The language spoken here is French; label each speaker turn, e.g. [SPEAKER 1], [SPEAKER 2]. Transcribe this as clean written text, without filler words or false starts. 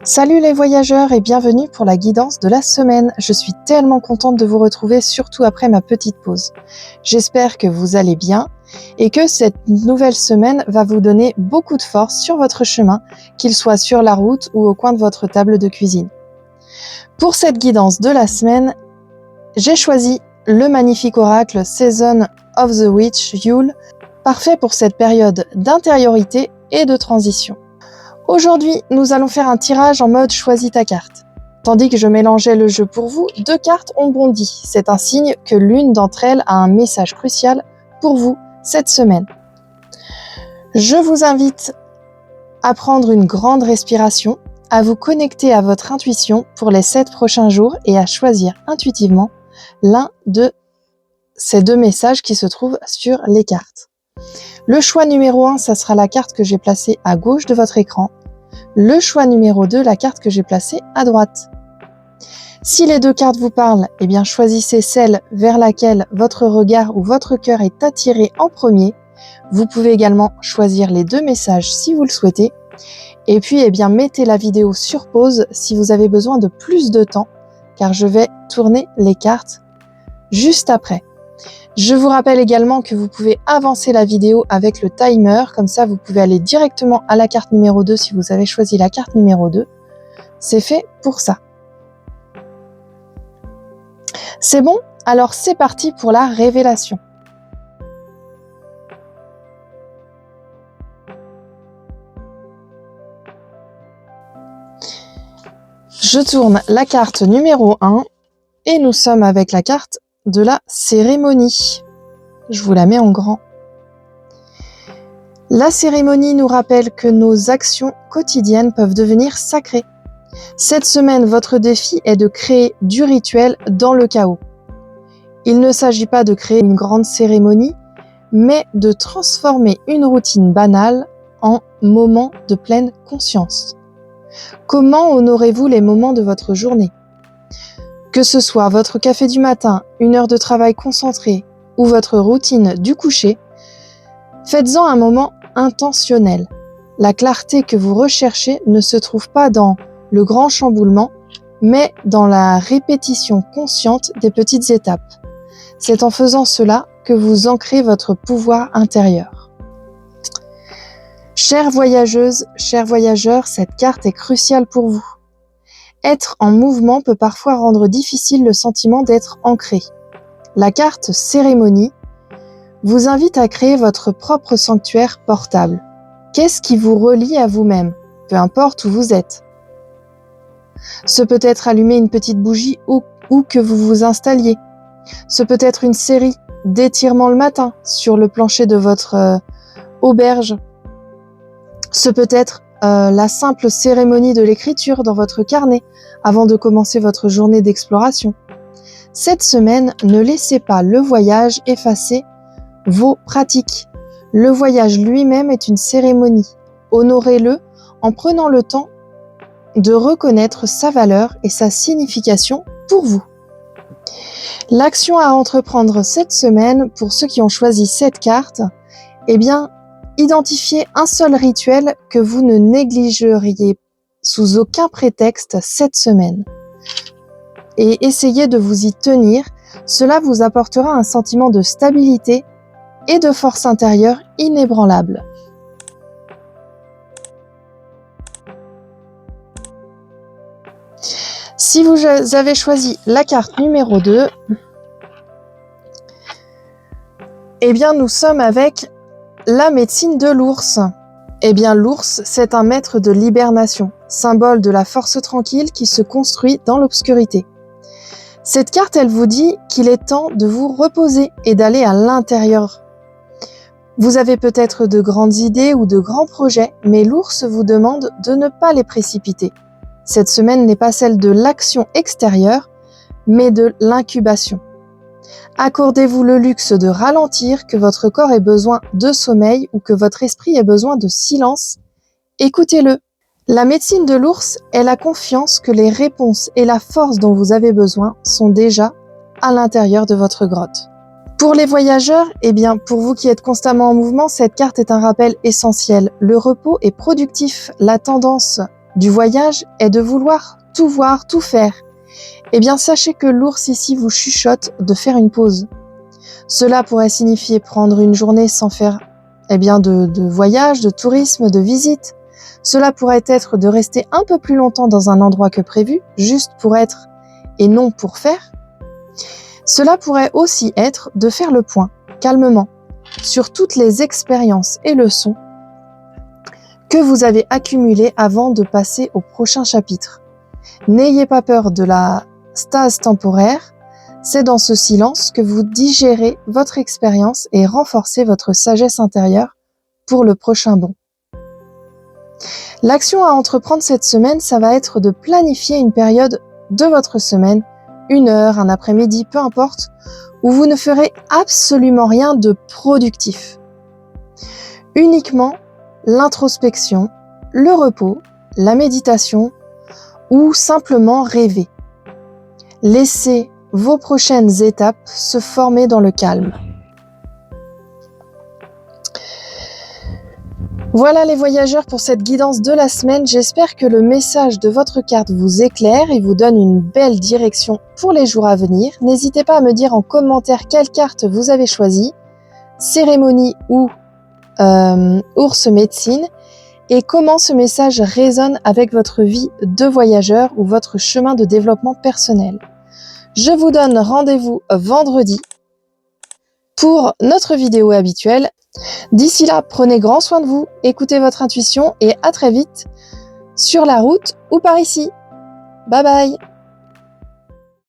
[SPEAKER 1] Salut les voyageurs et bienvenue pour la guidance de la semaine. Je suis tellement contente de vous retrouver, surtout après ma petite pause. J'espère que vous allez bien et que cette nouvelle semaine va vous donner beaucoup de force sur votre chemin, qu'il soit sur la route ou au coin de votre table de cuisine. Pour cette guidance de la semaine, j'ai choisi le magnifique oracle Season of the Witch Yule, parfait pour cette période d'intériorité et de transition. Aujourd'hui, nous allons faire un tirage en mode choisis ta carte. Tandis que je mélangeais le jeu pour vous, 2 cartes ont bondi. C'est un signe que l'une d'entre elles a un message crucial pour vous cette semaine. Je vous invite à prendre une grande respiration, à vous connecter à votre intuition pour les 7 prochains jours et à choisir intuitivement l'un de ces 2 messages qui se trouvent sur les cartes. Le choix numéro 1, ça sera la carte que j'ai placée à gauche de votre écran. Le choix numéro 2, la carte que j'ai placée à droite. Si les 2 cartes vous parlent, eh bien choisissez celle vers laquelle votre regard ou votre cœur est attiré en premier. Vous pouvez également choisir les 2 messages si vous le souhaitez. Et puis, eh bien, mettez la vidéo sur pause si vous avez besoin de plus de temps, car je vais tourner les cartes juste après. Je vous rappelle également que vous pouvez avancer la vidéo avec le timer, comme ça vous pouvez aller directement à la carte numéro 2 si vous avez choisi la carte numéro 2. C'est fait pour ça. C'est bon? Alors c'est parti pour la révélation. Je tourne la carte numéro 1 et nous sommes avec la carte de la cérémonie. Je vous la mets en grand. La cérémonie nous rappelle que nos actions quotidiennes peuvent devenir sacrées. Cette semaine, votre défi est de créer du rituel dans le chaos. Il ne s'agit pas de créer une grande cérémonie, mais de transformer une routine banale en moment de pleine conscience. Comment honorez-vous les moments de votre journée ? Que ce soit votre café du matin, une heure de travail concentré ou votre routine du coucher, faites-en un moment intentionnel. La clarté que vous recherchez ne se trouve pas dans le grand chamboulement, mais dans la répétition consciente des petites étapes. C'est en faisant cela que vous ancrez votre pouvoir intérieur. Chères voyageuses, chers voyageurs, cette carte est cruciale pour vous. Être en mouvement peut parfois rendre difficile le sentiment d'être ancré. La carte cérémonie vous invite à créer votre propre sanctuaire portable. Qu'est-ce qui vous relie à vous-même, peu importe où vous êtes? Ce peut être allumer une petite bougie où que vous vous installiez. Ce peut être une série d'étirements le matin sur le plancher de votre auberge. Ce peut être la simple cérémonie de l'écriture dans votre carnet avant de commencer votre journée d'exploration. Cette semaine, ne laissez pas le voyage effacer vos pratiques. Le voyage lui-même est une cérémonie. Honorez-le en prenant le temps de reconnaître sa valeur et sa signification pour vous. L'action à entreprendre cette semaine, pour ceux qui ont choisi cette carte, eh bien, identifiez un seul rituel que vous ne négligeriez sous aucun prétexte cette semaine. Et essayez de vous y tenir. Cela vous apportera un sentiment de stabilité et de force intérieure inébranlable. Si vous avez choisi la carte numéro 2, eh bien nous sommes avec la médecine de l'ours. Eh bien l'ours, c'est un maître de l'hibernation, symbole de la force tranquille qui se construit dans l'obscurité. Cette carte, elle vous dit qu'il est temps de vous reposer et d'aller à l'intérieur. Vous avez peut-être de grandes idées ou de grands projets, mais l'ours vous demande de ne pas les précipiter. Cette semaine n'est pas celle de l'action extérieure, mais de l'incubation. Accordez-vous le luxe de ralentir, que votre corps ait besoin de sommeil ou que votre esprit ait besoin de silence. Écoutez-le. La médecine de l'ours est la confiance que les réponses et la force dont vous avez besoin sont déjà à l'intérieur de votre grotte. Pour les voyageurs, eh bien, pour vous qui êtes constamment en mouvement, cette carte est un rappel essentiel. Le repos est productif. La tendance du voyage est de vouloir tout voir, tout faire, eh bien sachez que l'ours ici vous chuchote de faire une pause. Cela pourrait signifier prendre une journée sans faire de voyage, de tourisme, de visite. Cela pourrait être de rester un peu plus longtemps dans un endroit que prévu, juste pour être et non pour faire. Cela pourrait aussi être de faire le point, calmement, sur toutes les expériences et leçons que vous avez accumulées avant de passer au prochain chapitre. N'ayez pas peur de la stase temporaire, c'est dans ce silence que vous digérez votre expérience et renforcez votre sagesse intérieure pour le prochain bond. L'action à entreprendre cette semaine, ça va être de planifier une période de votre semaine, 1 heure, un après-midi, peu importe, où vous ne ferez absolument rien de productif. Uniquement l'introspection, le repos, la méditation ou simplement rêver. Laissez vos prochaines étapes se former dans le calme. Voilà les voyageurs pour cette guidance de la semaine. J'espère que le message de votre carte vous éclaire et vous donne une belle direction pour les jours à venir. N'hésitez pas à me dire en commentaire quelle carte vous avez choisie, cérémonie ou ours médecine, et comment ce message résonne avec votre vie de voyageur ou votre chemin de développement personnel. Je vous donne rendez-vous vendredi pour notre vidéo habituelle. D'ici là, prenez grand soin de vous, écoutez votre intuition et à très vite sur la route ou par ici. Bye bye!